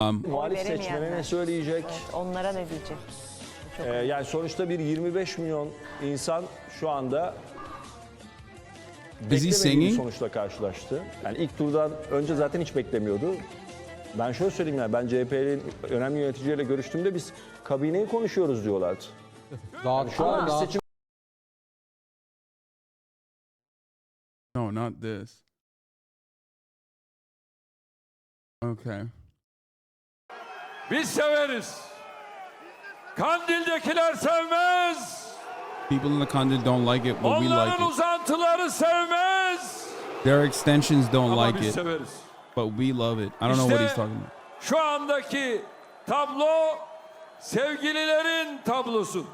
Muhalif seçmene ne söyleyecek? Evet, onlara ne diyecek? Yani sonuçta bir 25 milyon insan şu anda beklemediği bir sonuçla karşılaştı. Yani ilk turdan önce zaten hiç beklemiyordu. Ben şöyle söyleyeyim, yani ben CHP'nin önemli yöneticileriyle görüştüğümde biz kabineyi konuşuyoruz diyorlardı. Yani şu an bir seçim... No, not this. Okay. Biz severiz. Kandil'dekiler sevmez. People in the Kandil don't like it, but we like Onların it. uzantıları sevmez. Their extensions don't Ama like biz it, severiz. but we love it. I don't know what he's talking about. Şu andaki tablo sevgililerin tablosu.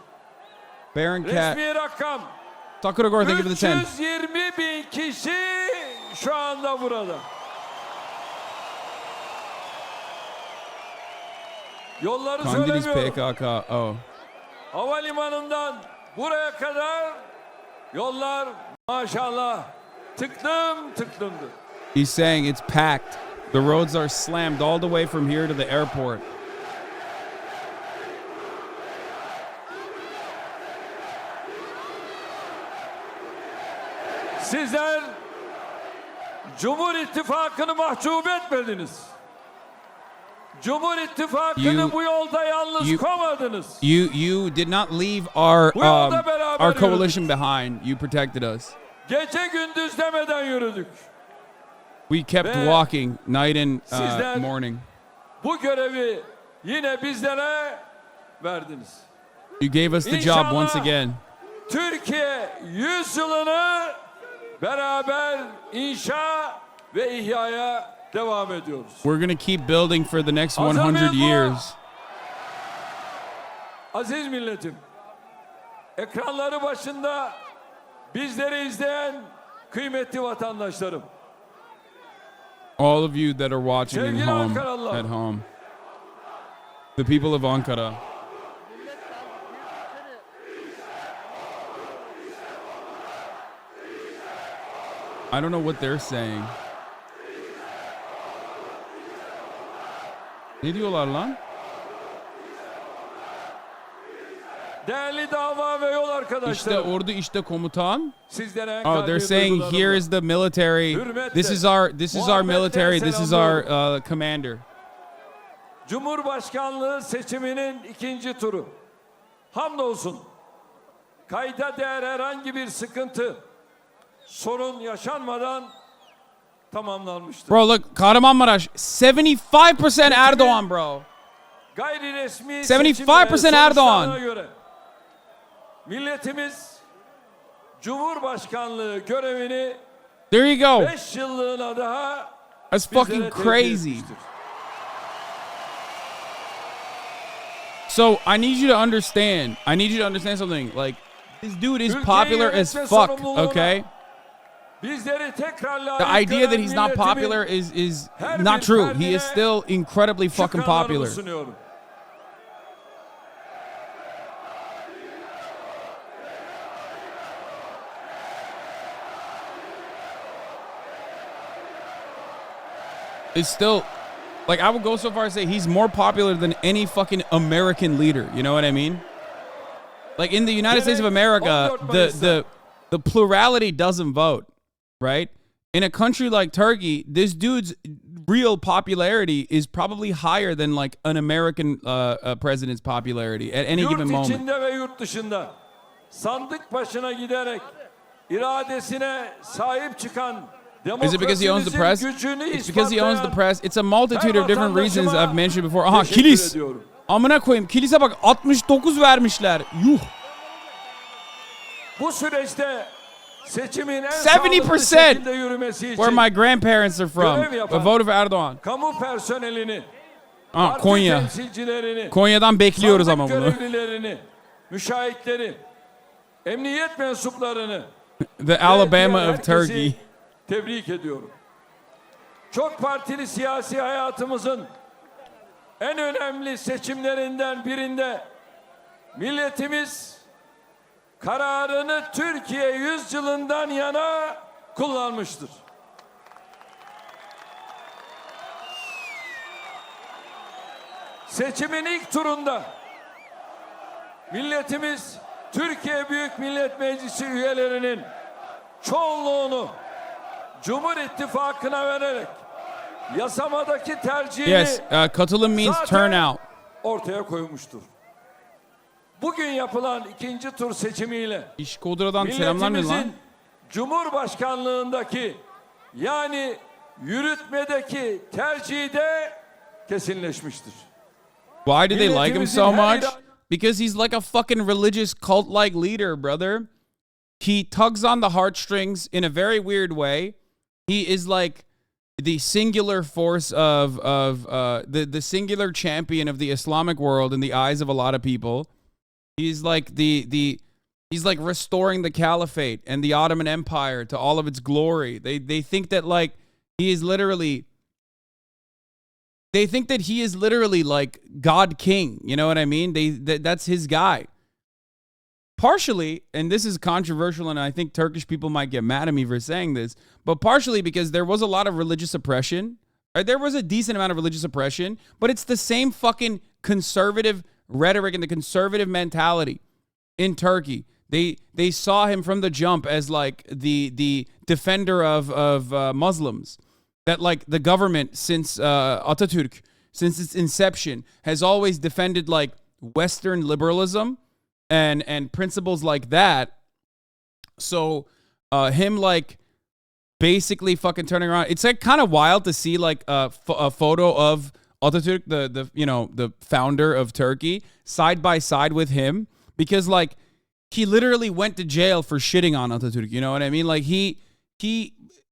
Baron Cat. Resmi rakam. Takuragor, thank you for the 10. 320 bin kişi şu anda burada. Yolları Kandil is söylemiyorum. PKK. Oh. Havalimanından buraya kadar yollar maşallah tıklım tıklımdır. He's saying it's packed. The roads are slammed all the way from here to the airport. Sizler Cumhur İttifakı'nı mahcup etmediniz. Cumhur İttifakı'nı bu yolda yalnız koymadınız. You did not leave our coalition behind. You protected us. Gece gündüz demeden yürüdük. We kept walking night and morning. Bu görevi yine bizlere verdiniz. You gave us the job once again. Türkiye 100 yılını beraber inşa ve ihyaya devam ediyoruz. We're going to keep building for the next 100 years. Aziz milletim, ekranları başında bizleri izleyen kıymetli vatandaşlarım. All of you that are watching Sevgili at Ankaralılar. home. The people of Ankara. I don't know what they're saying. Ne diyorlar lan? Değerli dava ve yol arkadaşlarım. İşte ordu, işte komutan. Sizlere Oh, they're saying here is the military. This is our military. This is our commander. Cumhurbaşkanlığı seçiminin ikinci turu. Hamdolsun. Kayda değer herhangi bir sıkıntı, sorun yaşanmadan tamamlanmıştır. Bro, look, Kahramanmaraş, 75% Erdogan, bro. Gayri resmi 75% Erdogan. Göre milletimiz Cumhurbaşkanlığı görevini There you go. 5 yıllığına daha That's fucking crazy. So I need you to understand. I need you to understand something. Like, this dude is popular as fuck, okay? The idea that he's not popular is not true. He is still incredibly fucking popular. It's still, like, I would go so far as to say he's more popular than any fucking American leader. You know what I mean? Like, in the United States of America, the plurality doesn't vote, right? In a country like Turkey, this dude's real popularity is probably higher than, like, an American president's popularity at any given moment. Yurt içinde ve yurt dışında sandık başına giderek iradesine sahip çıkan Is it because he owns the press? It's because he owns the press. It's a multitude of different reasons I've mentioned before. Aha, kilis. Amına koyayım. Kilise bak, 69 vermişler. Yuh. Bu süreçte seçimin en 70% where my grandparents are from. A vote of Erdogan. Kamu personelini, Konya. Konya'dan bekliyoruz ama bunu. Görevlilerini, müşahitleri, emniyet mensuplarını, The Alabama of Turkey. Tebrik ediyorum. Çok partili siyasi hayatımızın en önemli seçimlerinden birinde milletimiz kararını Türkiye 100 yılından yana kullanmıştır. seçimin ilk turunda milletimiz Türkiye Büyük Millet Meclisi üyelerinin çoğunluğunu Cumhur İttifakı'na vererek yasamadaki tercihini Yes, katılım means turnout. ortaya koymuştur. Bugün yapılan ikinci tur seçimiyle İş Kodra'dan selamlar mı lan? milletimizin Cumhurbaşkanlığındaki yani yürütmedeki tercihi de kesinleşmiştir. Why do they like him so Milletimizin her much? Because he's like a fucking religious cult-like leader, brother. He tugs on the heartstrings in a very weird way. He is like the singular force of the singular champion of the Islamic world in the eyes of a lot of people. He's like he's like restoring the caliphate and the Ottoman Empire to all of its glory. They think that like he is literally like God King. You know what I mean? That's his guy. Partially, and this is controversial, and I think Turkish people might get mad at me for saying this, but partially because there was a lot of religious oppression. Or there was a decent amount of religious oppression, but it's the same fucking conservative rhetoric and the conservative mentality in Turkey. They saw him from the jump as like the defender of Muslims. That like the government since Atatürk, since its inception, has always defended like Western liberalism and principles like that. So him like basically fucking turning around. It's like kind of wild to see like a photo of Atatürk, the founder of Turkey, side by side with him, because like he literally went to jail for shitting on Atatürk. You know what I mean? Like he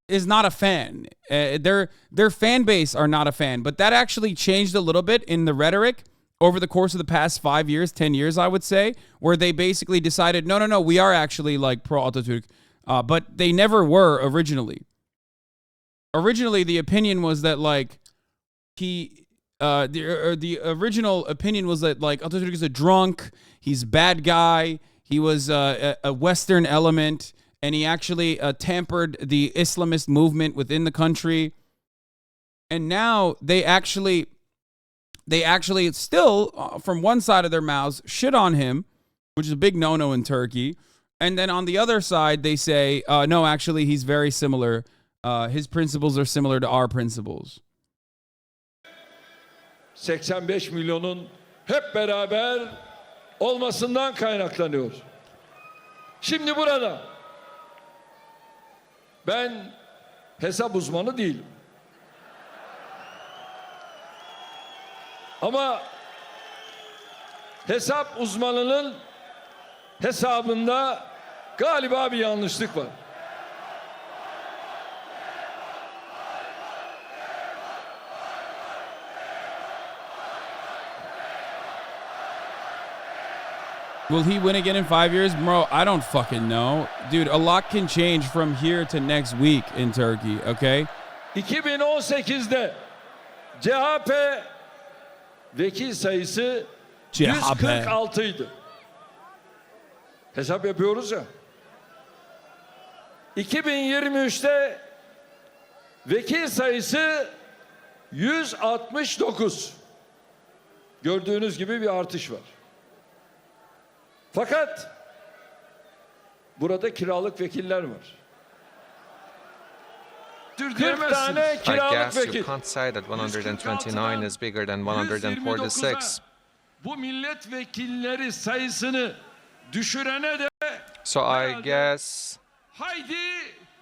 is not a fan. Their fan base are not a fan, but that actually changed a little bit in the rhetoric over the course of the past 5 years, 10 years, I would say, where they basically decided, no, we are actually like pro Atatürk, but they never were originally. Originally, the opinion was that like the original opinion was that like Atatürk is a drunk, he's a bad guy, he was a Western element, and he actually tampered the Islamist movement within the country. And now they actually still, from one side of their mouths, shit on him, which is a big no-no in Turkey. And then on the other side, they say, no, actually, he's very similar. His principles are similar to our principles. 85 milyonun hep beraber olmasından kaynaklanıyor. Şimdi burada ben hesap uzmanı değilim. Ama hesap uzmanının hesabında galiba bir yanlışlık var. Will he win again in 5 years? Bro, I don't fucking know. Dude, a lot can change from here to next week in Turkey, okay? 2018'de CHP vekil sayısı 146 idi. Hesap yapıyoruz ya. 2023'te vekil sayısı 169. Gördüğünüz gibi bir artış var. Fakat burada kiralık vekiller var. 40 tane I kiralık guess vekil. you can't say that 129 is bigger than 146. Bu milletvekilleri sayısını düşürene de So I guess haydi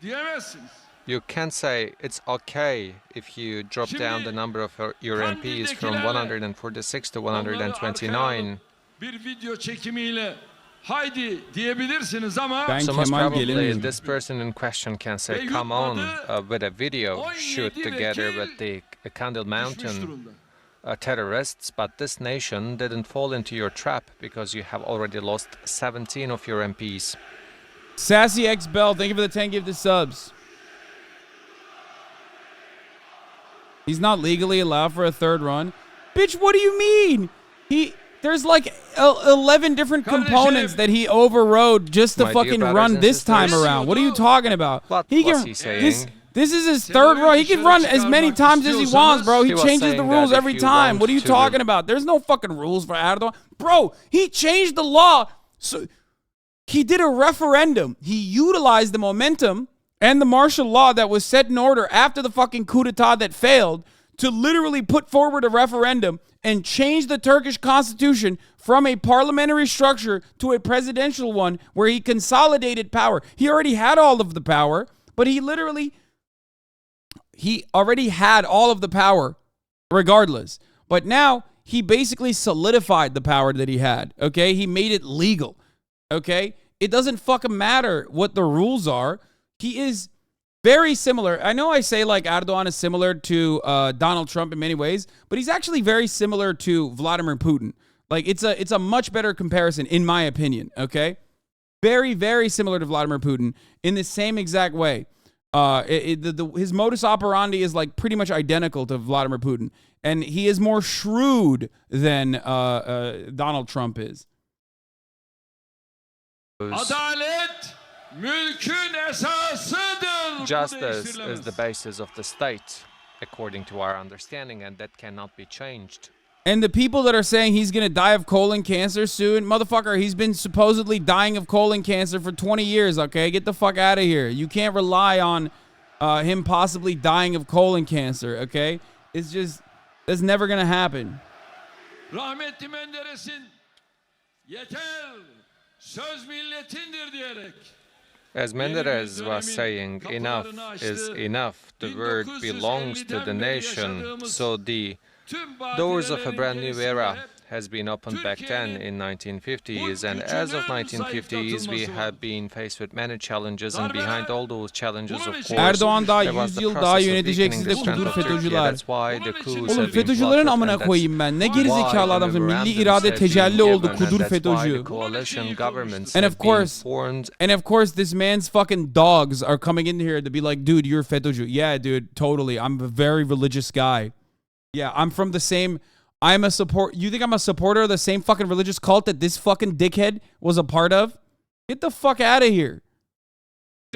diyemezsiniz. you can say it's okay if you drop down the number of your MPs from 146 to 129. Bir video çekimiyle haydi diyebilirsiniz ama Ben So most Kemal probably Gelin'im. this person in question can say, come on, with a video shoot together with the Candle düşmüş Mountain durumda. terrorists, but this nation didn't fall into your trap because you have already lost 17 of your MPs. Sassy X Bell, thank you for the 10 gifted subs. He's not legally allowed for a third run. Bitch, what do you mean? There's like 11 different components that he overrode just to My dear fucking brothers run and this time sisters. around. What are you talking about? What He was can, he saying? This is his third run. He can run as many times as he wants, bro. He He was changes the saying rules that if every you time. want What are you to- talking about? There's no fucking rules for Erdogan. Bro, he changed the law. So he did a referendum. He utilized the momentum and the martial law that was set in order after the fucking coup d'etat that failed to literally put forward a referendum and change the Turkish constitution from a parliamentary structure to a presidential one where he consolidated power. He already had all of the power, but he already had all of the power regardless. But now he basically solidified the power that he had, okay? He made it legal, okay? It doesn't fucking matter what the rules are. He is very similar. I know I say like Erdogan is similar to Donald Trump in many ways, but he's actually very similar to Vladimir Putin. Like it's a much better comparison in my opinion, okay? Very, very similar to Vladimir Putin in the same exact way. His modus operandi is like pretty much identical to Vladimir Putin, and he is more shrewd than Donald Trump is. Adalet mülkün esasıdır. Justice is the basis of the state, according to our understanding, and that cannot be changed. And the people that are saying he's going to die of colon cancer soon, motherfucker, he's been supposedly dying of colon cancer for 20 years, okay? Get the fuck out of here. You can't rely on him possibly dying of colon cancer, okay? That's never going to happen. Rahmetli Menderes'in yeter söz milletindir diyerek. As Menderes was saying, enough is enough. The word belongs to the nation. So the doors of a brand new era has been opened back then in 1950s, and as of 1950s we have been faced with many challenges, and behind all those challenges, of course, Erdoğan daha there was 100 the yıl daha process of yönetecek weakening sizi the strength kudur of Turkey. FETÖ'cüler. That's why the coups Oğlum have been FETÖ'cülerin plotted, amına and that's koyayım ben. Ne why gerizekalı the adamsın. Milli memorandums irade have been tecelli oldu. given, and Kudur that's why the FETÖ'cü. coalition governments And have of course, been formed. And of course, this man's fucking dogs are coming in here to be like, dude, you're FETÖ'cü. Yeah, dude, totally. I'm a very religious guy. Yeah, I'm from the same... You think I'm a supporter of the same fucking religious cult that this fucking dickhead was a part of? Get the fuck out of here.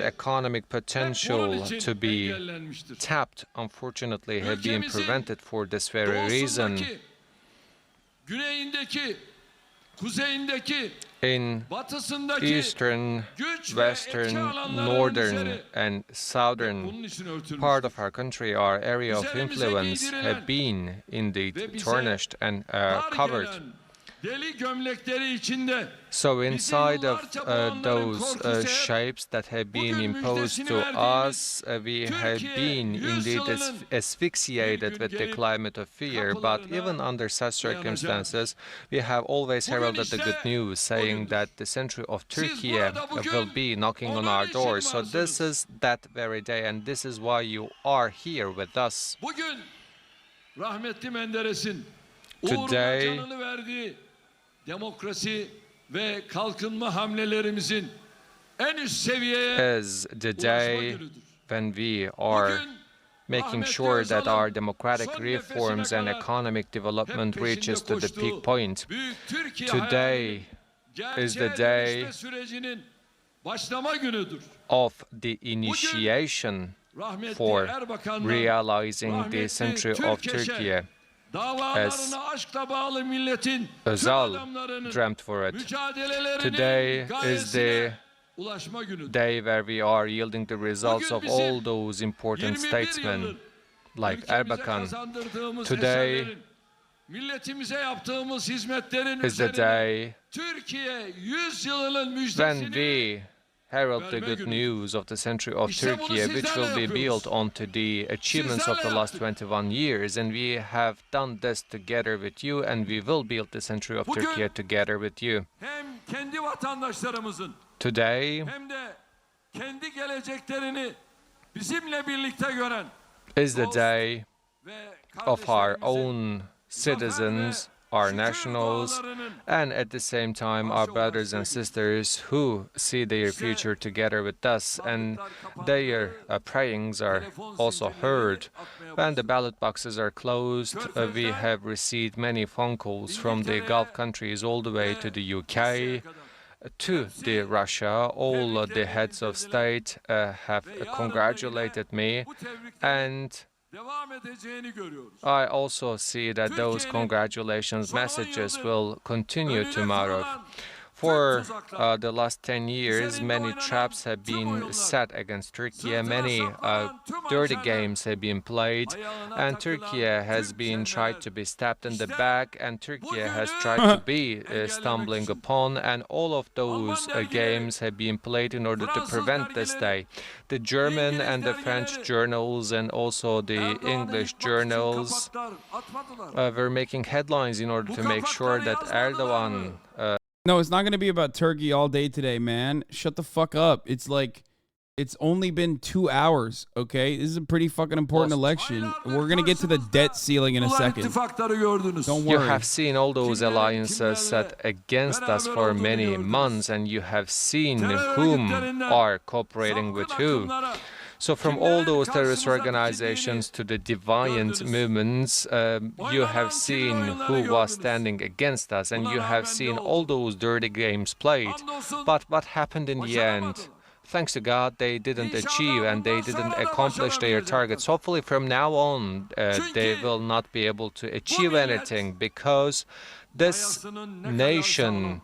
Economic potential to be tapped, unfortunately, have been prevented for this very reason. Güneyindeki, kuzeyindeki, In batısındaki eastern, güç ve etki western, alanların northern, üzeri and southern bunun için örtülmüştür. part of our country, our area of Üzerimize influence, have giydirilen been indeed ve bize tarnished and dar covered. gelen deli gömlekleri içinde So inside of yıllarca bağımlıların those korkusu shapes that have been bugün imposed müjdesini to verdiğimiz us, we have Türkiye been indeed yüzyılının asphyxiated bir with the gün climate of fear. But kapılarına even under such dayanacak. circumstances, we have always Bugün heralded the good işte news, saying bugündür. that the century of Siz Turkey burada bugün will be knocking on onun our için doors. So this varsınız. is that very day, and this is why you are here with us. Bugün rahmetli Menderes'in Today- uğruna canını verdiği demokrasi ve kalkınma hamlelerimizin en üst seviyeye Is the ulaşma day günüdür. when we are Bugün making rahmetli sure that our Özal'ın democratic son reforms nefesine and kadar economic development hep reaches peşinde to the koştuğu peak point. büyük Türkiye Today hayalinin is the gerçeğe day dönüşme sürecinin başlama günüdür. of the initiation Rahmetli for Erbakan'la realizing the rahmetli century of Türkeş'e Turkey. davalarına aşkla bağlı milletin tüm Özal adamlarının dreamt for it. mücadelelerinin Today is gayesine the ulaşma günüdür. day where we are yielding the results Bugün of bizim all those important 21 statesmen yıldır like ülkemize Erbakan. kazandırdığımız Today eserlerin, milletimize yaptığımız hizmetlerin Is the üzerine day Türkiye 100 yılının when müjdesini we herald the verme good günü. news of the century of İşte bunu Turkey, which sizlerle will be yapıyoruz. built onto the achievements of the Sizlerle last yaptık. 21 years. And we have done this together with you, and we will build the century of Bugün- Turkey together with you. hem kendi vatandaşlarımızın Today hem de kendi geleceklerini bizimle birlikte gören is the dost day ve of our kardeşlerimizin own citizens, our şükür nationals, dualarının and at the same time our brothers and sisters who see their future together with us, and their prayings are also heard. When the ballot boxes are closed, we have received many phone calls from the Gulf countries all the way to the UK, to the Russia. All the heads of state have congratulated me, and I also see that those congratulations messages will continue tomorrow. For the last 10 years, many traps have been set against Turkey, many dirty games have been played, and Turkey has been tried to be stabbed in the back, and Turkey has tried to be stumbling upon, and all of those games have been played in order to prevent this day. The German and the French journals and also the English journals were making headlines in order to make sure that Erdogan No, it's not going to be about Turkey all day today, man. Shut the fuck up. It's like, it's only been 2 hours, okay? This is a pretty fucking important election. We're going to get to the debt ceiling in a second. Don't worry. You have seen all those alliances set against us for many months, and you have seen whom are cooperating with who. So from all those terrorist organizations to the deviant movements, you have seen who was standing against us, and you have seen all those dirty games played. But what happened in the end? Thanks to God, they didn't achieve and they didn't accomplish their targets. Hopefully from now on, they will not be able to achieve anything, because this nation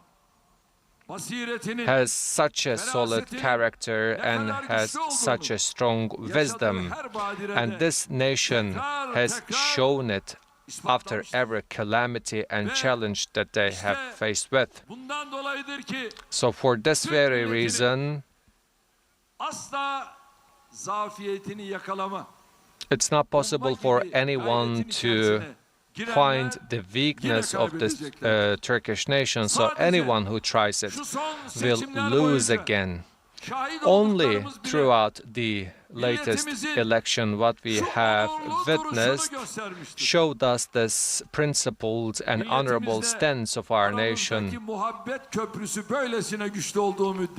has such a solid character and has such a strong wisdom, and this nation has shown it after every calamity and challenge that they have faced with. So for this very reason, it's not possible for anyone to find the weakness of this Turkish nation, so anyone who tries it will lose again. Only throughout the latest election, what we have witnessed showed us this principled and honorable stance of our nation.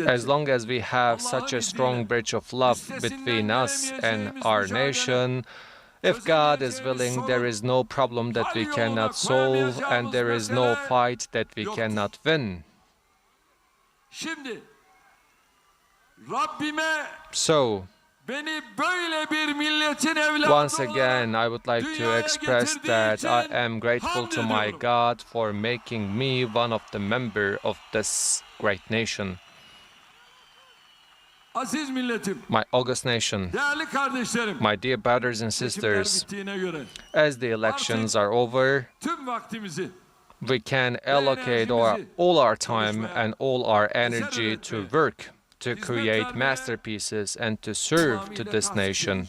As long as we have such a strong bridge of love between us and our nation, if God is willing, there is no problem that we cannot solve, and there is no fight that we cannot win. So, once again, I would like to express that I am grateful to my God for making me one of the members of this great nation. My august nation, my dear brothers and sisters, as the elections are over, we can allocate all our time and all our energy to work, to create masterpieces and to serve to this nation.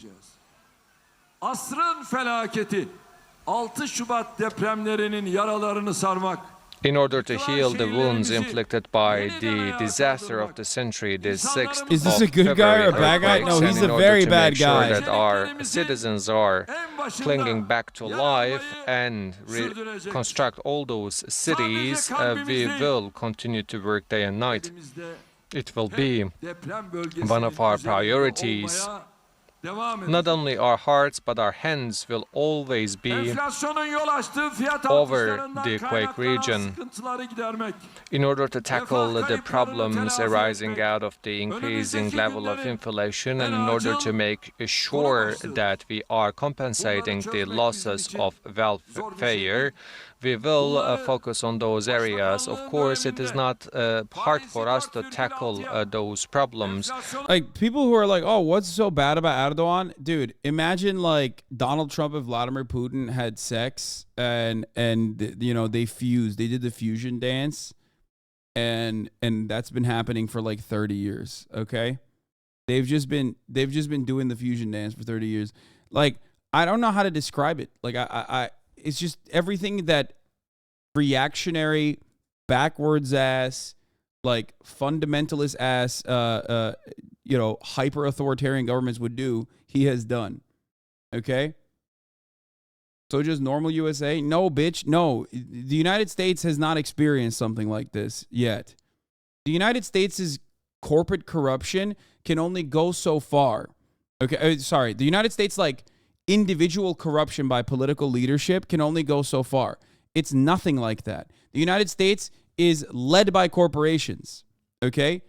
In order to heal the wounds inflicted by the disaster of the century, the 6th Is this a good guy or a bad guy? No, he's a very bad guy. That our citizens are clinging back to life and reconstruct all those cities, we will continue to work day and night. It will be one of our priorities. Not only our hearts, but our hands will always be over the quake region in order to tackle the problems arising out of the increasing level of inflation, and in order to make sure that we are compensating the losses of welfare. We will focus on those areas. Of course, it is not hard for us to tackle those problems. Like, people who are like, oh, what's so bad about Erdogan? Dude, imagine like Donald Trump and Vladimir Putin had sex and you know, they fused. They did the fusion dance, and that's been happening for like 30 years, okay? They've just been doing the fusion dance for 30 years. Like, I don't know how to describe it. Like, it's just everything that reactionary, backwards ass, like fundamentalist ass, you know, hyper authoritarian governments would do, he has done. Okay? So just normal USA? No, bitch. No. The United States has not experienced something like this yet. The United States' corporate corruption can only go so far. Okay? Sorry. The United States, like, individual corruption by political leadership can only go so far. It's nothing like that. The United States is led by corporations. Okay?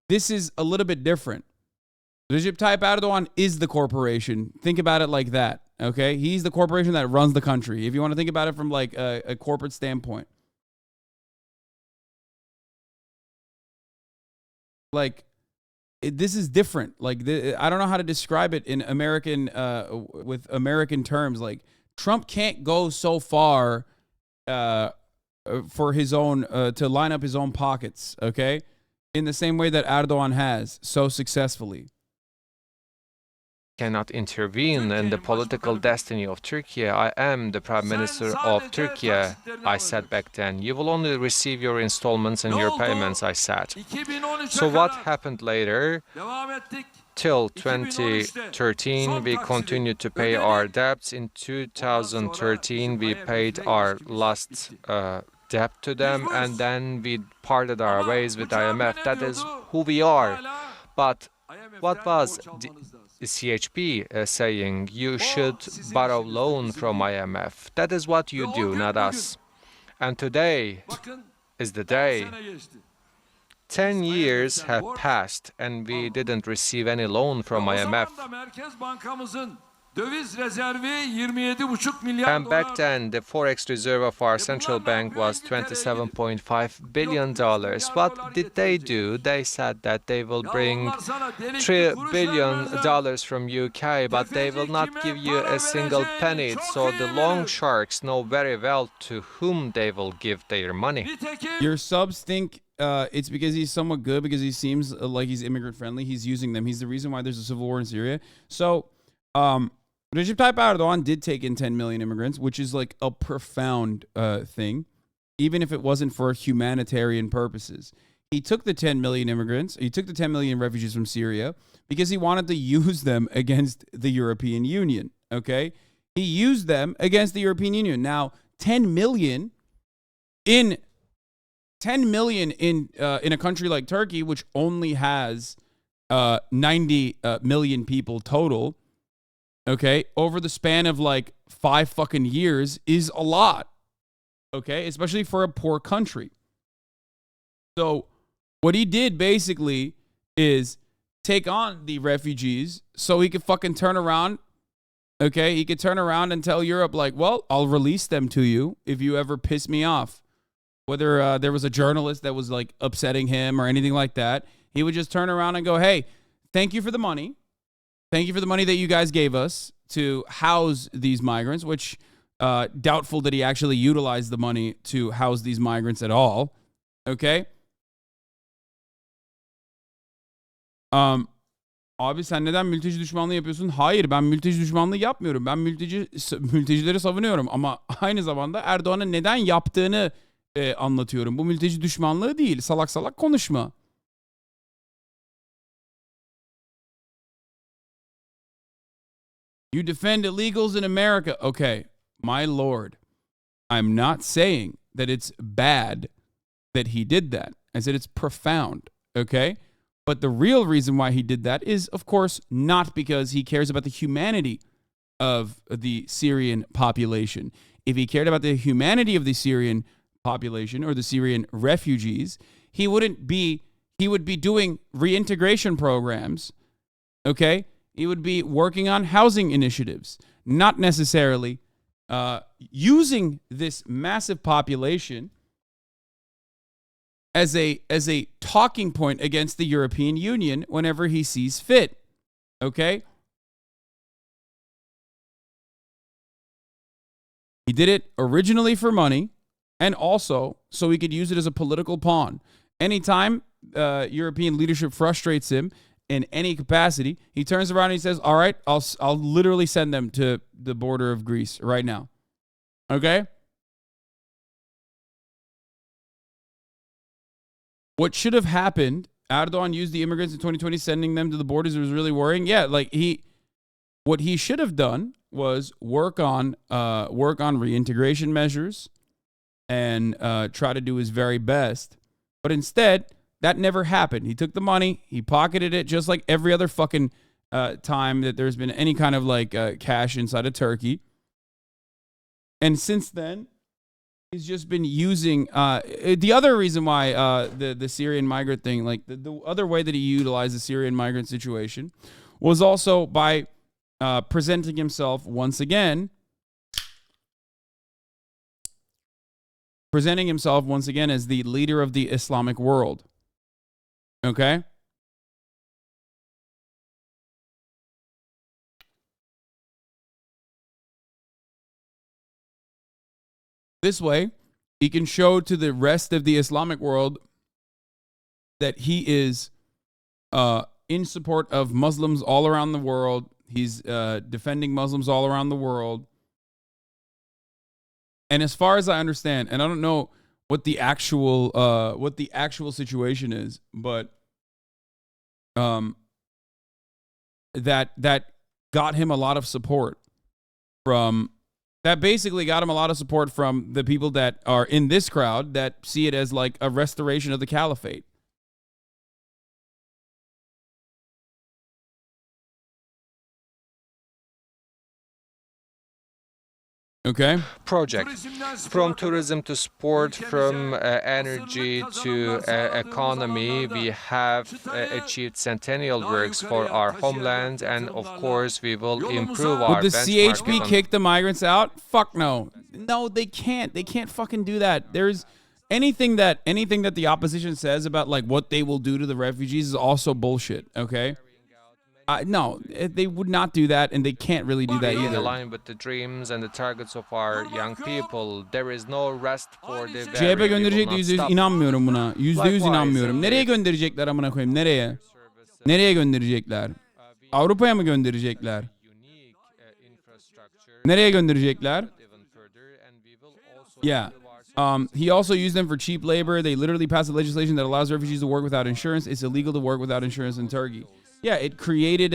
This is a little bit different. Recep Tayyip Erdogan is the corporation. Think about it like that. Okay? He's the corporation that runs the country. If you want to think about it from like a corporate standpoint. Like, this is different. Like, I don't know how to describe it in American, with American terms. Like, Trump can't go so far for his own, to line up his own pockets, okay? In the same way that Erdogan has so successfully. Cannot intervene in the political destiny of Turkey. I am the Prime Minister of Turkey, I said back then. You will only receive your installments and your payments, I said. So what happened later? Till 2013, we continued to pay our debts. In 2013, we paid our last debt to them, and then we parted our ways with IMF. That is who we are. But what was the CHP saying? You should borrow loan from IMF. That is what you do, not us. And today is the day. 10 years have passed and we didn't receive any loan from IMF. And back then, the forex reserve of our central bank was $27.5 billion. What did they do? They said that they will bring $3 billion from UK, but they will not give you a single penny. So the long sharks know very well to whom they will give their money. Your subs think it's because he's somewhat good, because he seems like he's immigrant friendly. He's using them. He's the reason why there's a civil war in Syria. So, Recep Tayyip Erdogan did take in 10 million immigrants, which is like a profound thing, even if it wasn't for humanitarian purposes. He took the 10 million immigrants, he took the 10 million refugees from Syria because he wanted to use them against the European Union, okay? He used them against the European Union. Now, 10 million in a country like Turkey, which only has 90 million people total, okay, over the span of like 5 fucking years is a lot, okay, especially for a poor country. So what he did basically is take on the refugees so he could fucking turn around, okay, he could turn around and tell Europe like, well, I'll release them to you if you ever piss me off. Whether there was a journalist that was like upsetting him or anything like that, he would just turn around and go, hey, thank you for the money. Thank you for the money that you guys gave us to house these migrants, which doubtful that he actually utilized the money to house these migrants at all. Okay? Abi sen neden mülteci düşmanlığı yapıyorsun? Hayır, ben mülteci düşmanlığı yapmıyorum. Ben mültecileri savunuyorum ama aynı zamanda Erdoğan'ın neden yaptığını anlatıyorum. Bu mülteci düşmanlığı değil. Salak salak konuşma. You defend illegals in America. Okay, my lord. I'm not saying that it's bad that he did that. I said it's profound, okay? But the real reason why he did that is, of course, not because he cares about the humanity of the Syrian population. If he cared about the humanity of the Syrian population or the Syrian refugees, he would be doing reintegration programs, okay? He would be working on housing initiatives, not necessarily using this massive population as a talking point against the European Union whenever he sees fit, okay? He did it originally for money and also so he could use it as a political pawn. Anytime European leadership frustrates him in any capacity, he turns around and he says, all right, I'll literally send them to the border of Greece right now. Okay? What should have happened, Erdogan used the immigrants in 2020, sending them to the borders. It was really worrying. Yeah, like what he should have done was work on reintegration measures and try to do his very best. But instead, that never happened. He took the money, he pocketed it just like every other fucking time that there's been any kind of like cash inside of Turkey. And since then, He's just been using the other reason why the Syrian migrant thing, like the other way that he utilized the Syrian migrant situation was also by presenting himself once again as the leader of the Islamic world. Okay? This way, he can show to the rest of the Islamic world that he is in support of Muslims all around the world. He's defending Muslims all around the world. And as far as I understand, and I don't know what the actual situation is, but that got him a lot of support from. That basically got him a lot of support from the people that are in this crowd that see it as like a restoration of the caliphate. Okay. Project. From tourism to sport, from energy to economy, we have achieved centennial works for our homeland, and of course we will improve our Would the CHP benchmarking. kick the migrants out? Fuck no. No, they can't. They can't fucking do that. There's anything that the opposition says about like what they will do to the refugees is also bullshit, okay? No, they would not do that, and they can't really do that In either. line with the dreams and the targets of our young people, there is no rest for the CHP weary. We will gönderecek not %100 stop. inanmıyorum buna. %100 inanmıyorum. Nereye gönderecekler amına koyayım? Nereye? Nereye gönderecekler? Avrupa'ya mı gönderecekler? Nereye gönderecekler? Yeah. He also used them for cheap labor. They literally passed a legislation that allows refugees to work without insurance. It's illegal to work without insurance in Turkey. Yeah, it created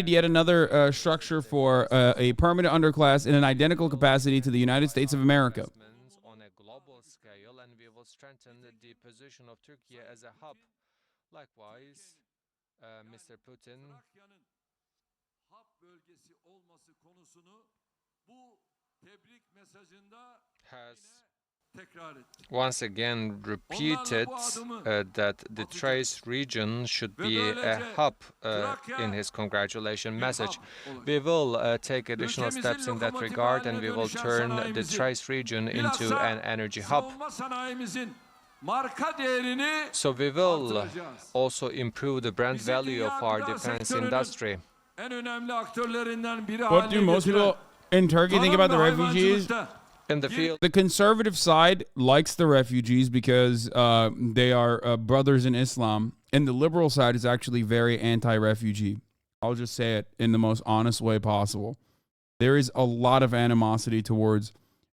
yet another structure for a permanent underclass in an identical capacity to the United States of America. On a global scale, and we will strengthen the position of Turkey as a hub. Likewise, Mr. Putin Trakya'nın hap bölgesi olması konusunu bu tebrik mesajında has tekrar etti. once again repeated that the Thrace region should be a hub in his congratulation message. We will take additional steps in that regard, and we will turn the Thrace region into an energy hub. Savunma sanayimizin marka değerini So we will artıracağız. also improve the brand value of our defense industry. En önemli aktörlerinden biri What haline do most getiren people in Turkey think about the tarım ve refugees? hayvancılıkta In the field, The conservative side likes the refugees because they are brothers in Islam, and the liberal side is actually very anti-refugee. I'll just say it in the most honest way possible. There is a lot of animosity towards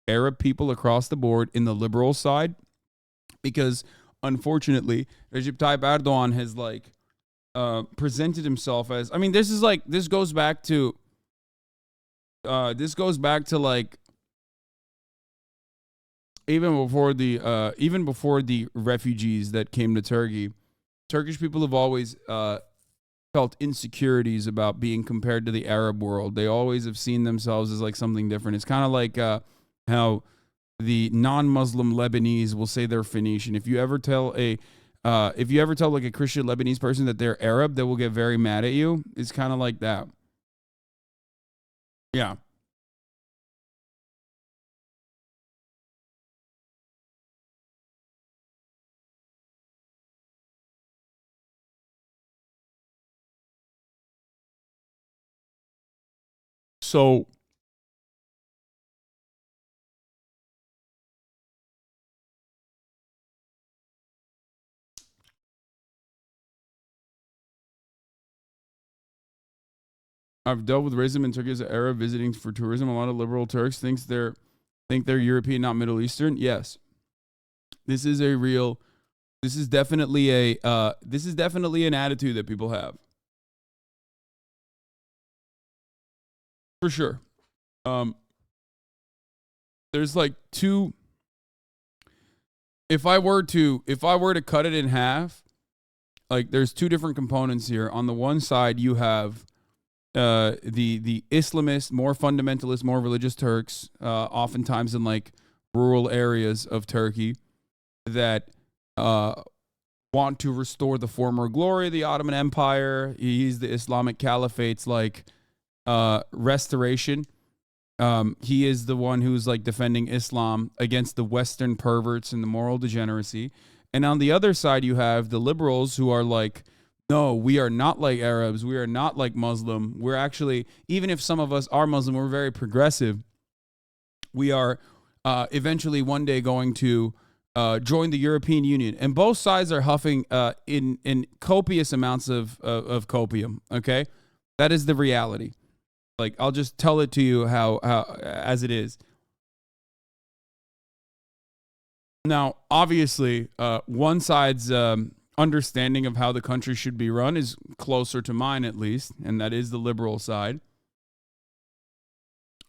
Arab people across the board in the liberal side because, unfortunately, Recep Tayyip Erdogan has like presented himself as. I mean, this goes back to like. Even before the refugees that came to Turkey, Turkish people have always felt insecurities about being compared to the Arab world. They always have seen themselves as like something different. It's kind of like how the non-Muslim Lebanese will say they're Phoenician. If you ever tell like a Christian Lebanese person that they're Arab, they will get very mad at you. It's kind of like that. Yeah. So I've dealt with racism in Turkey as an Arab visiting for tourism. A lot of liberal Turks think they're European, not Middle Eastern. Yes. This is definitely an attitude that people have. For sure. There's like two. If I were to cut it in half, like there's two different components here. On the one side, you have the Islamist, more fundamentalist, more religious Turks, oftentimes in like rural areas of Turkey that want to restore the former glory of the Ottoman Empire. He's the Islamic Caliphate's like restoration. He is the one who's like defending Islam against the Western perverts and the moral degeneracy. And on the other side, you have the liberals who are like, no, we are not like Arabs. We are not like Muslim. We're actually, even if some of us are Muslim, we're very progressive. We are eventually one day going to join the European Union. And both sides are huffing in copious amounts of copium, okay? That is the reality. Like, I'll just tell it to you how as it is. Now, obviously, one side's understanding of how the country should be run is closer to mine, at least, and that is the liberal side,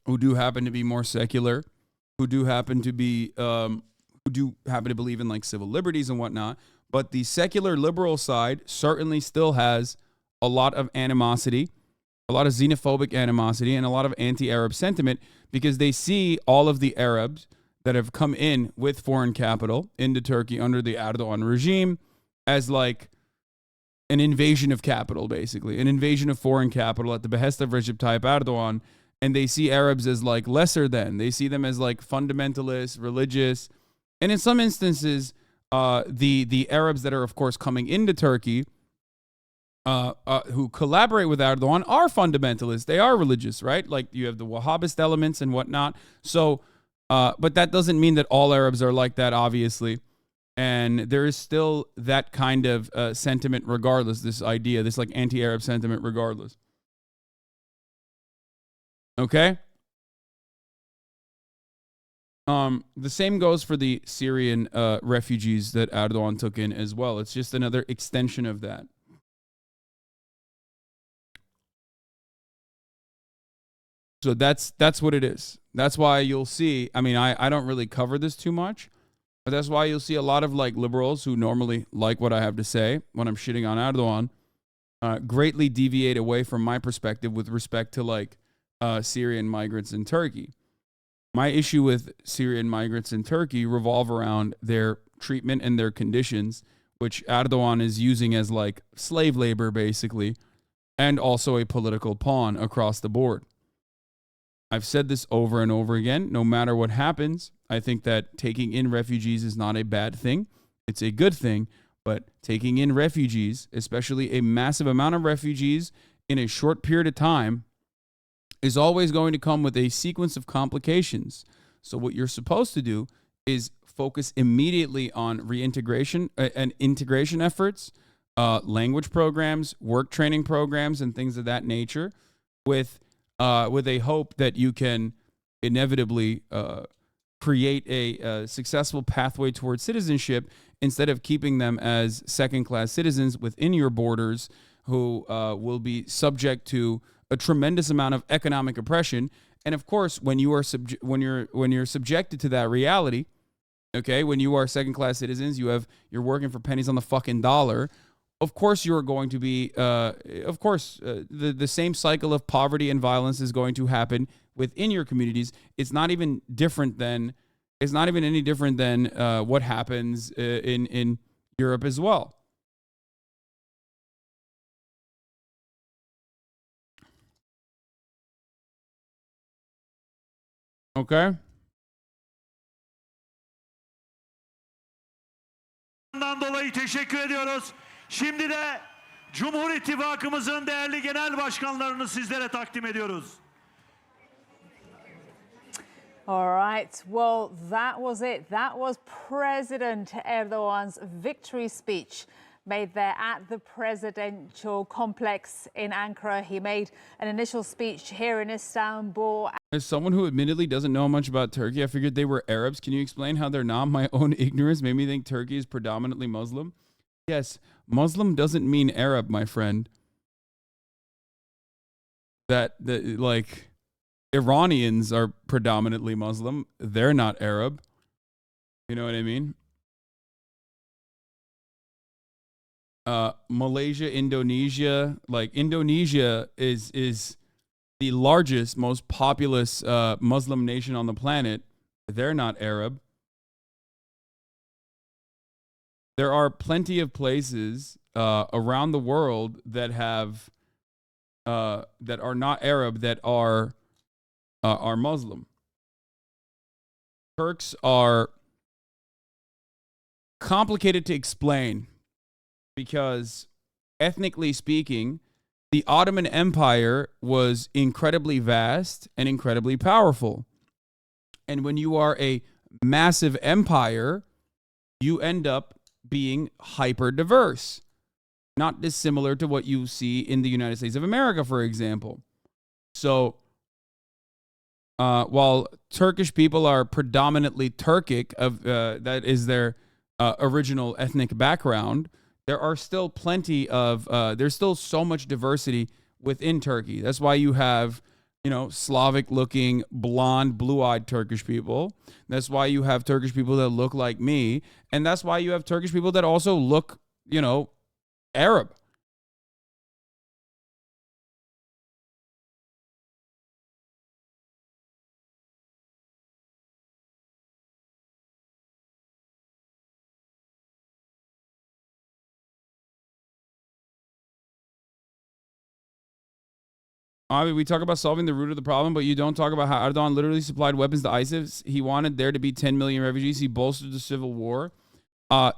who do happen to be more secular, who do happen to be, believe in like civil liberties and whatnot. But the secular liberal side certainly still has a lot of animosity, a lot of xenophobic animosity, and a lot of anti-Arab sentiment, because they see all of the Arabs that have come in with foreign capital into Turkey under the Erdogan regime as like an invasion of capital, basically, an invasion of foreign capital at the behest of Recep Tayyip Erdogan. And they see Arabs as like lesser than. They see them as like fundamentalist, religious. And in some instances, the Arabs that are, of course, coming into Turkey, who collaborate with Erdogan, are fundamentalists. They are religious, right? Like you have the Wahhabist elements and whatnot. So, but that doesn't mean that all Arabs are like that, obviously. And there is still that kind of sentiment regardless, this idea, this like anti-Arab sentiment regardless. Okay? The same goes for the Syrian refugees that Erdogan took in as well. It's just another extension of that. So that's what it is. That's why you'll see, I mean, I don't really cover this too much, but that's why you'll see a lot of like liberals who normally like what I have to say when I'm shitting on Erdogan, greatly deviate away from my perspective with respect to like Syrian migrants in Turkey. My issue with Syrian migrants in Turkey revolve around their treatment and their conditions, which Erdogan is using as like slave labor, basically, and also a political pawn across the board. I've said this over and over again. No matter what happens, I think that taking in refugees is not a bad thing. It's a good thing, but taking in refugees, especially a massive amount of refugees in a short period of time, is always going to come with a sequence of complications. So what you're supposed to do is focus immediately on reintegration and integration efforts, language programs, work training programs, and things of that nature, with a hope that you can inevitably create a successful pathway towards citizenship, instead of keeping them as second-class citizens within your borders who will be subject to a tremendous amount of economic oppression. And of course, when you are when you're subjected to that reality, okay, when you are second-class citizens, you're working for pennies on the fucking dollar. Of course, you're going to be, the same cycle of poverty and violence is going to happen within your communities. It's not even any different than what happens in Europe as well. Okay. Dolayı teşekkür ediyoruz. Şimdi de Cumhur İttifakımızın değerli genel başkanlarını sizlere takdim ediyoruz. All right. Well, that was it. That was President Erdogan's victory speech made there at the presidential complex in Ankara. He made an initial speech here in Istanbul. As someone who admittedly doesn't know much about Turkey, I figured they were Arabs. Can you explain how they're not? My own ignorance made me think Turkey is predominantly Muslim. Yes, Muslim doesn't mean Arab, my friend. That like Iranians are predominantly Muslim. They're not Arab. You know what I mean? Malaysia, Indonesia, like Indonesia is the largest, most populous Muslim nation on the planet, They're not Arab. There are plenty of places around the world that have that are not Arab that are Muslim. Turks are complicated to explain because, ethnically speaking, the Ottoman Empire was incredibly vast and incredibly powerful. And when you are a massive empire, you end up being hyper diverse. Not dissimilar to what you see in the United States of America, for example. So, while Turkish people are predominantly Turkic, that is their original ethnic background, there are still plenty of, there's still so much diversity within Turkey. That's why you have, Slavic-looking, blonde, blue-eyed Turkish people. That's why you have Turkish people that look like me. And that's why you have Turkish people that also look, Arab. We talk about solving the root of the problem, but you don't talk about how Erdogan literally supplied weapons to ISIS. He wanted there to be 10 million refugees. He bolstered the civil war.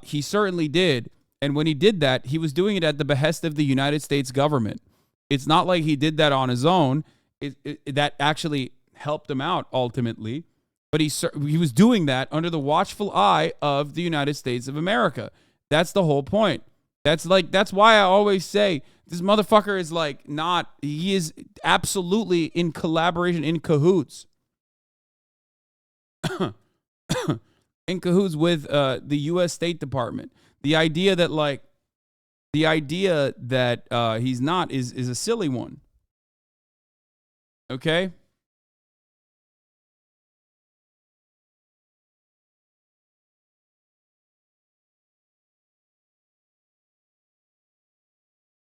He certainly did. And when he did that, he was doing it at the behest of the United States government. It's not like he did that on his own. That actually helped him out ultimately. But he was doing that under the watchful eye of the United States of America. That's the whole point. That's why I always say this motherfucker is he is absolutely in collaboration, in cahoots. In cahoots with the U.S. State Department. The idea that he's not is a silly one. Okay?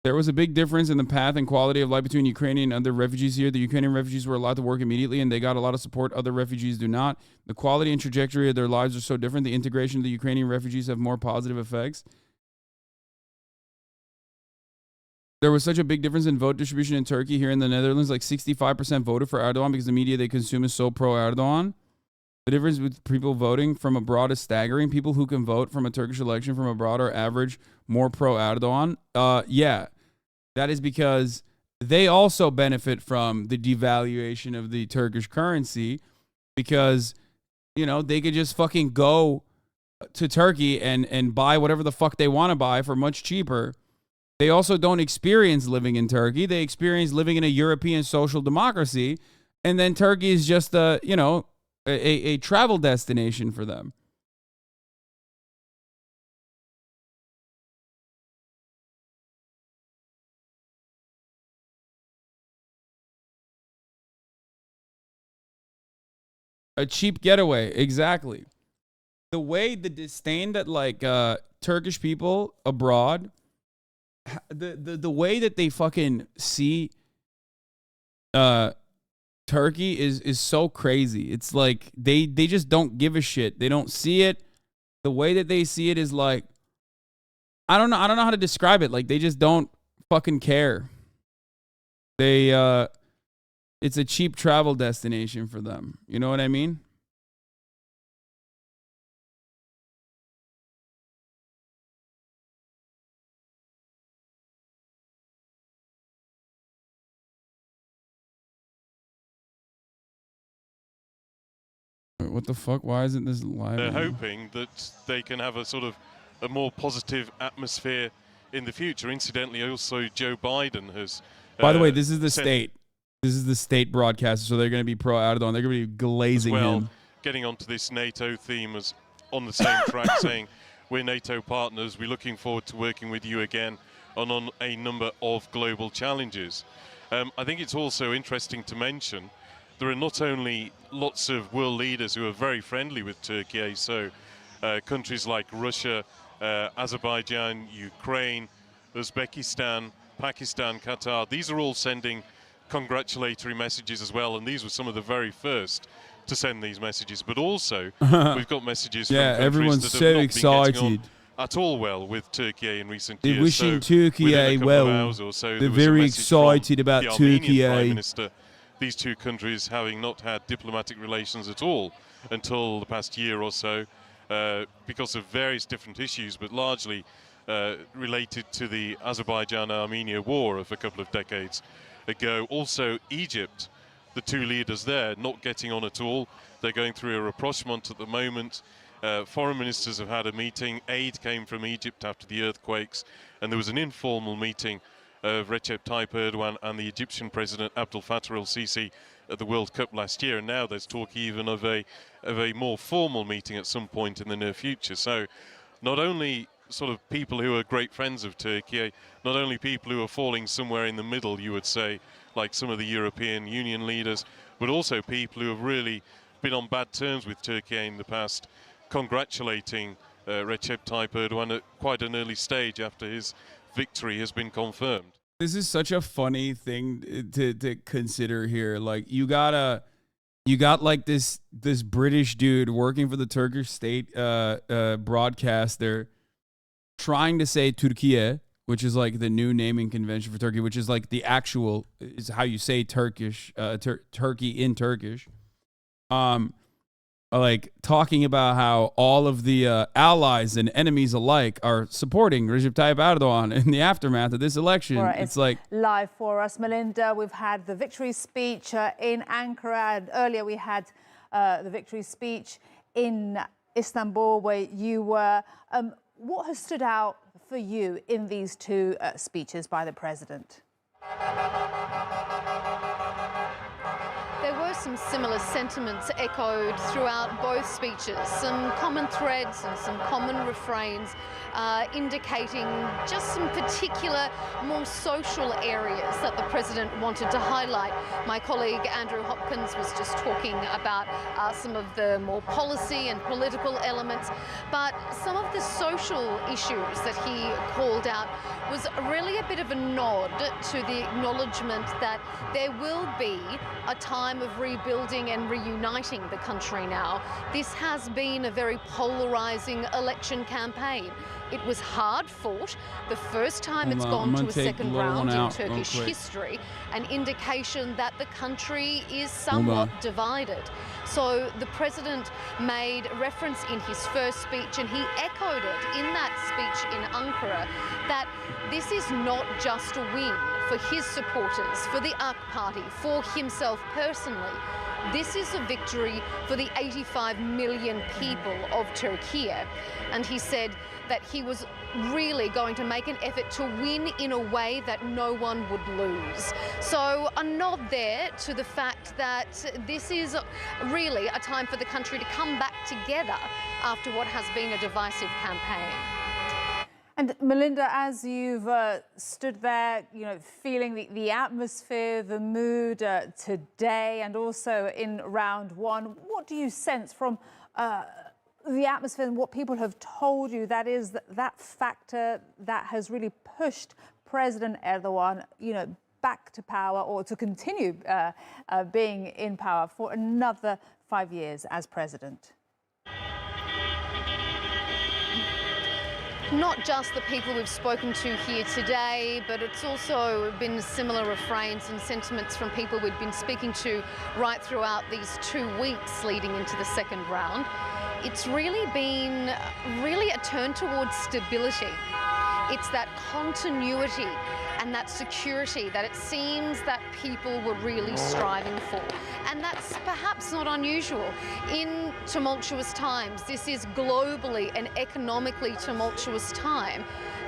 There was a big difference in the path and quality of life between Ukrainian and other refugees here. The Ukrainian refugees were allowed to work immediately, and they got a lot of support. Other refugees do not. The quality and trajectory of their lives are so different. The integration of the Ukrainian refugees have more positive effects. There was such a big difference in vote distribution in Turkey. Here in the Netherlands, 65% voted for Erdogan because the media they consume is so pro-Erdogan. The difference with people voting from abroad is staggering. People who can vote from a Turkish election from abroad are average more pro-Erdogan. Yeah. That is because they also benefit from the devaluation of the Turkish currency because, they could just fucking go to Turkey and buy whatever the fuck they want to buy for much cheaper. They also don't experience living in Turkey. They experience living in a European social democracy. And then Turkey is just a travel destination for them. A cheap getaway, exactly. The way the disdain that Turkish people abroad, the way that they fucking see Turkey is so crazy. It's like they just don't give a shit. They don't see it. The way that they see it is I don't know how to describe it. They just don't fucking care. It's a cheap travel destination for them. You know what I mean? Wait, what the fuck? Why isn't this live? They're hoping that they can have a sort of a more positive atmosphere in the future. Incidentally, also Joe Biden has... By the way, this is the state. This is the state broadcaster, so they're going to be pro-Erdogan. They're going to be glazing him. Getting onto this NATO theme as on the same track, saying we're NATO partners. We're looking forward to working with you again on a number of global challenges. I think it's also interesting to mention there are not only lots of world leaders who are very friendly with Turkey, so countries like Russia, Azerbaijan, Ukraine, Uzbekistan, Pakistan, Qatar. These are all sending congratulatory messages as well, and these were some of the very first to send these messages, but also we've got messages from countries everyone's that so have not excited. been getting on at all well with Turkey in recent They're years. wishing So within Turkey a couple of well. hours or so, They're there was a very message from excited about the Armenian Turkey. Prime Minister, these two countries having not had diplomatic relations at all until the past year or so, because of various different issues, but largely related to the Azerbaijan-Armenia war of a couple of decades ago. Also Egypt, the two leaders there not getting on at all. They're going through a rapprochement at the moment. Foreign ministers have had a meeting. Aid came from Egypt after the earthquakes, and there was an informal meeting of Recep Tayyip Erdogan and the Egyptian President Abdel Fattah el-Sisi at the World Cup last year, and now there's talk even of a more formal meeting at some point in the near future. So not only sort of people who are great friends of Turkey, not only people who are falling somewhere in the middle, you would say, like some of the European Union leaders, but also people who have really been on bad terms with Turkey in the past, congratulating Recep Tayyip Erdogan at quite an early stage after his victory has been confirmed. This is such a funny thing to consider here. Like you got like this British dude working for the Turkish state broadcaster trying to say Türkiye, which is like the new naming convention for Turkey, which is like the actual is how you say Turkish Turkey in Turkish. Like talking about how all of the allies and enemies alike are supporting Recep Tayyip Erdogan in the aftermath of this election. Right, it's like live for us, Melinda. We've had the victory speech in Ankara, and earlier we had the victory speech in Istanbul, where you were. What has stood out for you in these two speeches by the president? There were some similar sentiments echoed throughout both speeches, some common threads and some common refrains indicating just some particular more social areas that the president wanted to highlight. My colleague Andrew Hopkins was just talking about some of the more policy and political elements, but some of the social issues that he called out was really a bit of a nod to the acknowledgement that there will be a time of rebuilding and reuniting the country now. This has been a very polarizing election campaign. It was hard fought, the first time it's gone to a second round in Turkish history, an indication that the country is somewhat divided. So the president made reference in his first speech, and he echoed it in that speech in Ankara, that this is not just a win for his supporters, for the AK Party, for himself personally. This is a victory for the 85 million people of Turkey. And he said that he was really going to make an effort to win in a way that no one would lose. So a nod there to the fact that this is really a time for the country to come back together after what has been a divisive campaign. And Melinda, as you've stood there, you know, feeling the atmosphere, the mood today, and also in round one, what do you sense from the atmosphere and what people have told you that is that factor that has really pushed President Erdogan, you know, back to power, or to continue being in power for another 5 years as president? Not just the people we've spoken to here today, but it's also been similar refrains and sentiments from people we've been speaking to right throughout these 2 weeks leading into the second round. It's really been a turn towards stability. It's that continuity and that security that it seems that people were really striving for. And that's perhaps not unusual in tumultuous times. This is globally an economically tumultuous time.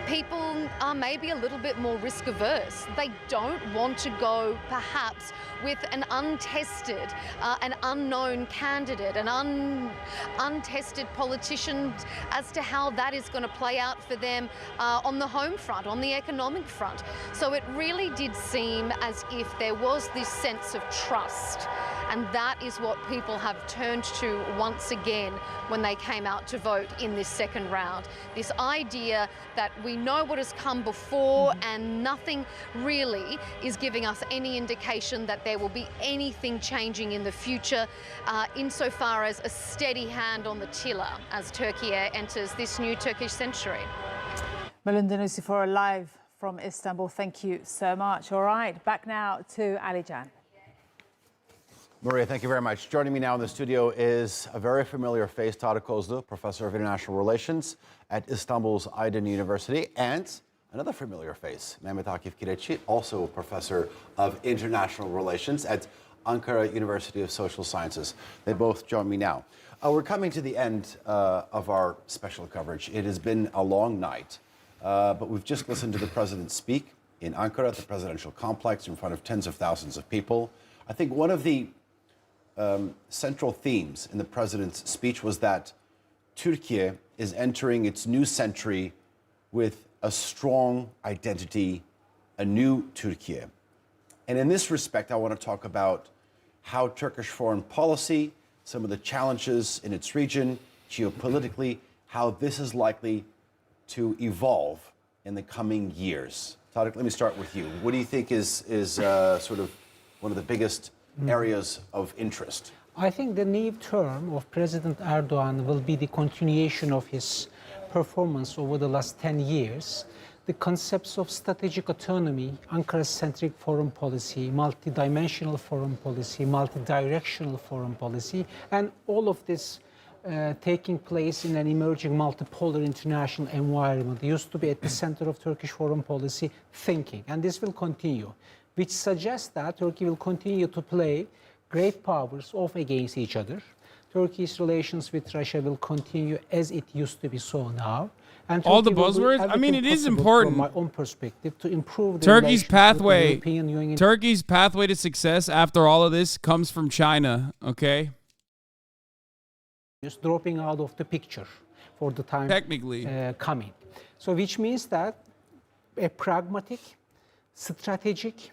People are maybe a little bit more risk averse. They don't want to go perhaps with an untested, an unknown candidate, untested politician as to how that is going to play out for them on on the home front, on the economic front. So it really did seem as if there was this sense of trust. And that is what people have turned to once again when they came out to vote in this second round. This idea that we know what has come before and nothing really is giving us any indication that there will be anything changing in the future insofar as a steady hand on the tiller as Turkey enters this new Turkish century. Melinda Nusifora live from Istanbul. Thank you so much. All right, back now to Ali Can. Maria, thank you very much. Joining me now in the studio is a very familiar face, Tarık Kozlu, Professor of International Relations at Istanbul's Aydın University, and another familiar face, Mehmet Akif Kireçi, also a Professor of International Relations at Ankara University of Social Sciences. They both join me now. We're coming to the end of our special coverage. It has been a long night, but we've just listened to the president speak in Ankara at the presidential complex in front of tens of thousands of people. I think one of the central themes in the president's speech was that Türkiye is entering its new century with a strong identity, a new Türkiye. And in this respect, I want to talk about how Turkish foreign policy, some of the challenges in its region, geopolitically, how this is likely to evolve in the coming years. Tarık, let me start with you. What do you think is sort of one of the biggest areas of interest? I think the new term of President Erdogan will be the continuation of his performance over the last 10 years. The concepts of strategic autonomy, Ankara-centric foreign policy, multidimensional foreign policy, multidirectional foreign policy, and all of this taking place in an emerging multipolar international environment used to be at the center of Turkish foreign policy thinking. And this will continue, which suggests that Turkey will continue to play great powers off against each other. Turkey's relations with Russia will continue as it used to be so now. And All the Turkey will do buzzwords? I mean, it is everything possible important. From my own perspective, to improve the Turkey's relations with the pathway, European Union. Turkey's pathway to success after all of this comes from China, okay? Just dropping out of the picture for the time Technically. coming. So which means that a pragmatic, strategic,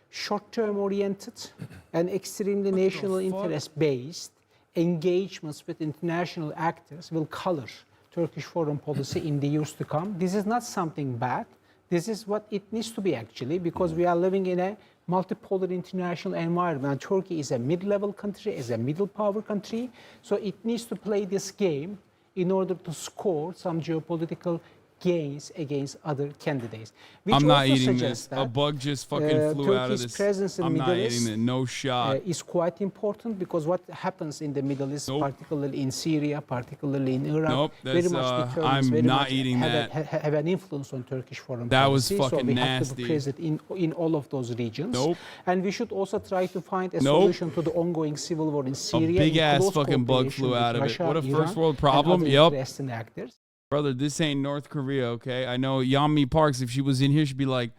short-term oriented and extremely national interest-based engagements with international actors will color Turkish foreign policy in the years to come. This is not something bad. This is what it needs to be actually, because we are living in a multipolar international environment. And Turkey is a mid-level country, is a middle power country. So it needs to play this game in order to score some geopolitical gains against other candidates. Which I'm not also eating suggests this. A that, bug just fucking flew out of Turkey's this. presence in I'm Middle not East, eating it. No shot. is quite important, because what happens in the Middle East, Nope. particularly in Syria, particularly in Iraq, Nope, very that's, much determines, I'm very not much eating have, that. have an influence on Turkish foreign That was policy. fucking so we have to nasty. be present in all of those regions. Nope. And we should also try to find a Nope. solution to the ongoing civil war in Syria. A big in ass close fucking bug cooperation flew with out of it. Russia, What a Iran, first world and problem. other Yup. interested actors. Brother, this ain't North Korea, okay? I know Yeonmi Parks, if she was in here, she'd be like,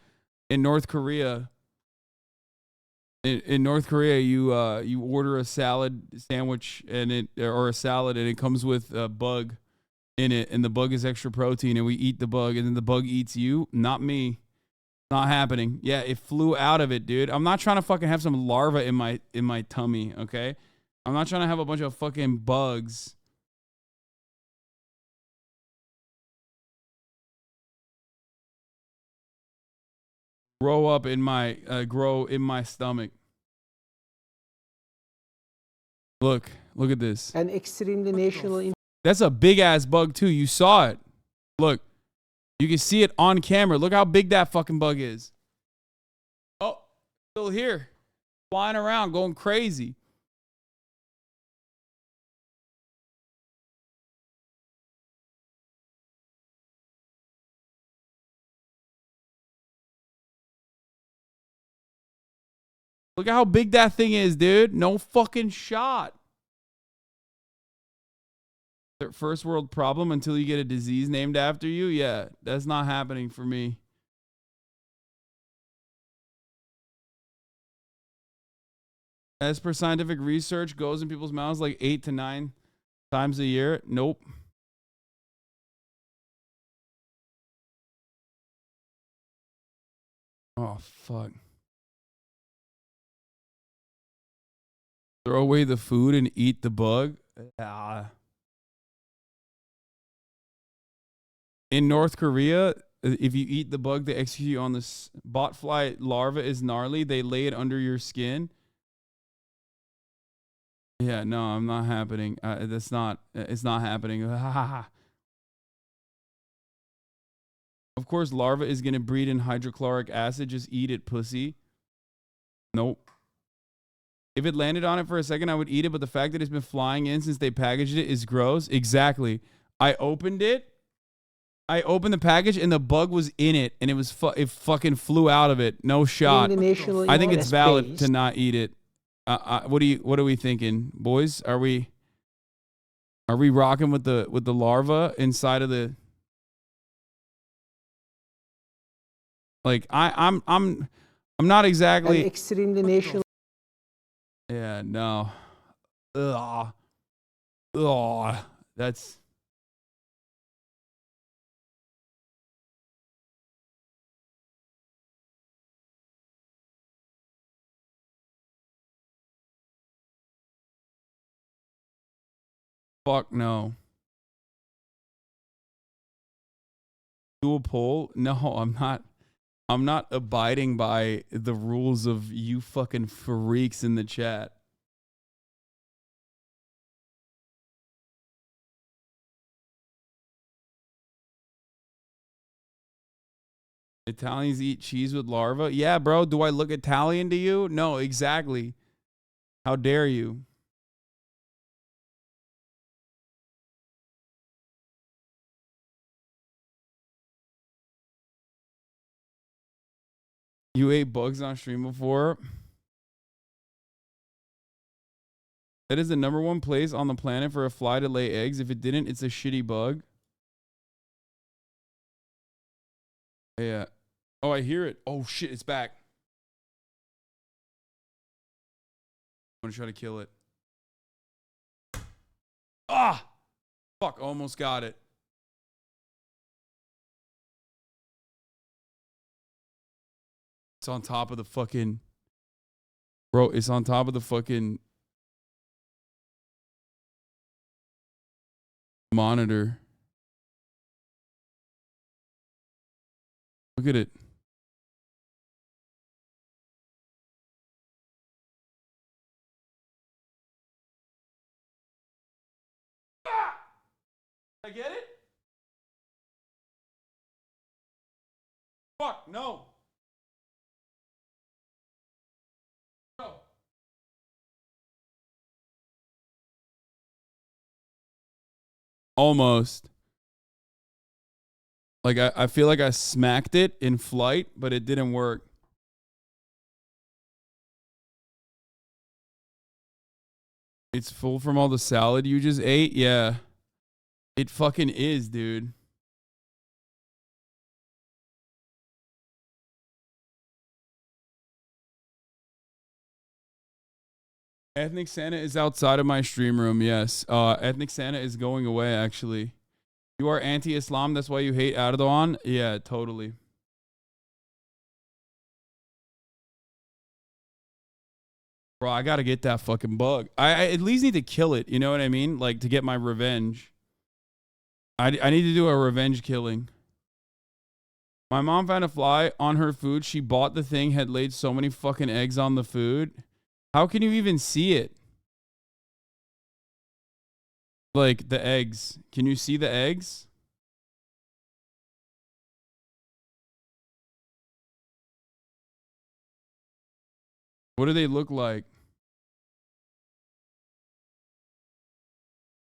in North Korea, in North Korea, you order a salad sandwich or a salad, and it comes with a bug in it, and the bug is extra protein, and we eat the bug, and then the bug eats you. Not me. Not happening. Yeah, it flew out of it, dude. I'm not trying to fucking have some larva in my tummy, okay? I'm not trying to have a bunch of fucking bugs. Grow in my stomach. Look at this. An extremely national. That's a big ass bug too. You saw it. Look, you can see it on camera. Look how big that fucking bug is. Oh, still here, flying around, going crazy. Look at how big that thing is, dude. No fucking shot. First world problem until you get a disease named after you? Yeah, that's not happening for me. As per scientific research, goes in people's mouths like 8 to 9 times a year. Nope. Oh, fuck. Throw away the food and eat the bug? In North Korea, if you eat the bug they execute you on this botfly larva is gnarly. They lay it under your skin. Yeah, no, I'm not happening. It's not happening. Of course, larva is going to breed in hydrochloric acid. Just eat it, pussy. Nope. If it landed on it for a second, I would eat it, but the fact that it's been flying in since they packaged it is gross. Exactly. I opened it. I opened the package and the bug was in it, and it fucking flew out of it. No shot. I think it's valid to not eat it. What are we thinking, boys? Are we rocking with the larva inside of the? Like I'm not exactly extremely national. Yeah, no. Ugh. That's fuck no. Do a poll? No, I'm not abiding by the rules of you fucking freaks in the chat. Italians eat cheese with larva? Yeah, bro. Do I look Italian to you? No, exactly. How dare you? You ate bugs on stream before? That is the #1 place on the planet for a fly to lay eggs. If it didn't, it's a shitty bug. Yeah. Oh, I hear it. Oh, shit, it's back. I'm going to try to kill it. Ah! Fuck, almost got it. It's on top of the fucking... Bro, it's on top of the fucking... monitor. Look at it. I get it? Fuck, no. No. Almost. Like, I feel like I smacked it in flight, but it didn't work. It's full from all the salad you just ate? Yeah. It fucking is, dude. Ethnic Santa is outside of my stream room, yes. Ethnic Santa is going away, actually. You are anti-Islam, that's why you hate Erdogan? Yeah, totally. Bro, I gotta get that fucking bug. I at least need to kill it, you know what I mean? Like, to get my revenge. I need to do a revenge killing. My mom found a fly on her food. She bought the thing, had laid so many fucking eggs on the food. How can you even see it? Like, the eggs. Can you see the eggs? What do they look like?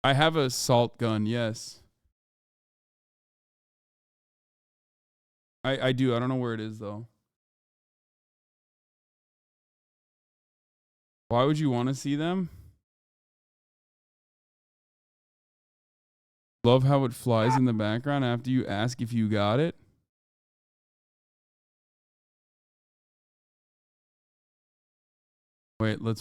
I have a salt gun, yes. I do. I don't know where it is, though. Why would you want to see them? Love how it flies in the background after you ask if you got it. Wait, let's